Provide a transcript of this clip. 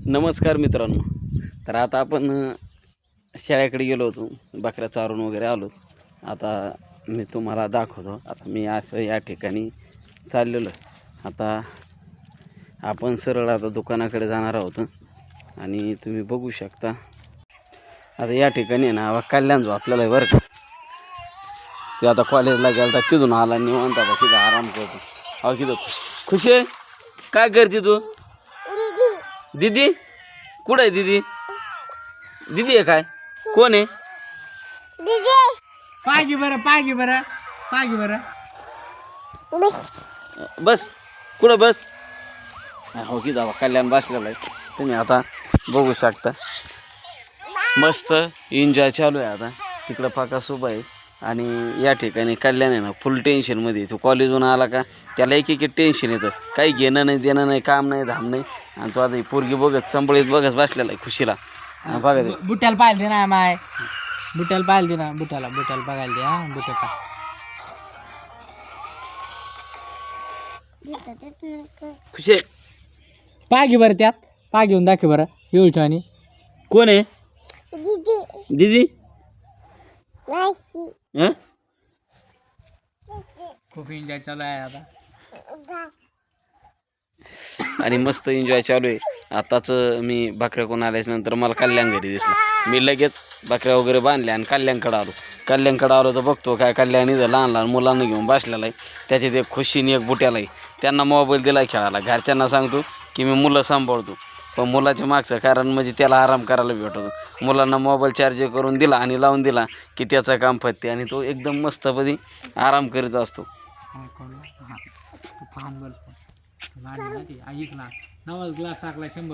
नमस्कार मित्रांनो. तर आता आपण शेळ्याकडे गेलो होतो, बकऱ्या चारून वगैरे आलो. आता मी तुम्हाला दाखवतो. आता मी असं या ठिकाणी चाललेलो. आता आपण सरळ आता दुकानाकडे जाणार आहोत आणि तुम्ही बघू शकता. आता या ठिकाणी ना कल्याण जो आपल्याला बरं का, ते आता कॉलेजला गेला तिथून आला निवांत आता तिथं आराम करतो. अहो किती खुशी आहे. काय करते तू? दीदी कुठं आहे? दीदी दीदी आहे काय? कोण आहे दीदी? पागी बरं बस कुठं बस. हो की दावा कल्याण बसलेला आहे. तुम्ही आता बघू शकता. मस्त एन्जॉय चालू आहे. आता तिकडं फाका उभा आहे आणि या ठिकाणी कल्याण आहे ना फुल टेन्शनमध्ये. तो कॉलेजहून आला का त्याला एक टेन्शन येतं. काही घेणं नाही देणं नाही, काम नाही धाम नाही. आणि तो आता ही पोरगी बघत संभळीत बघत बसलेला आहे खुशीला. बघा बुट्याला पाहिलं दे ना माय, बुट्याला पाहिलं दे ना, बुट्याला बघायला दे. हा बुट्याला खुशी पागी बरं, त्यात पाग घेऊन दाखव बरं. एवढी आणि कोण आहे? दीदी खूप एन्जॉय चालू आहे आता आणि मस्त एन्जॉय चालू आहे. आताच मी बकऱ्या कोण आल्याच्या नंतर मला कल्याण घरी दिसलं. मी लगेच बकऱ्या वगैरे बांधल्या आणि कल्याणकडे आलो तर बघतो काय कल्याण इथं लहान लहान मुलांना घेऊन बसलेला आहे. त्याच्यात एक खुशीने एक बुट्याला आहे. त्यांना मोबाईल दिला खेळायला. घरच्यांना सांगतो की मी मुलं सांभाळतो, पण मुलाच्या मागचं कारण म्हणजे त्याला आराम करायला भेटतो. मुलांना मोबाईल चार्ज करून दिला आणि लावून दिला की त्याचं काम फत्ते आणि तो एकदम मस्तपदी आराम करीत असतो. ऐकला 9 ग्लास टाकला 100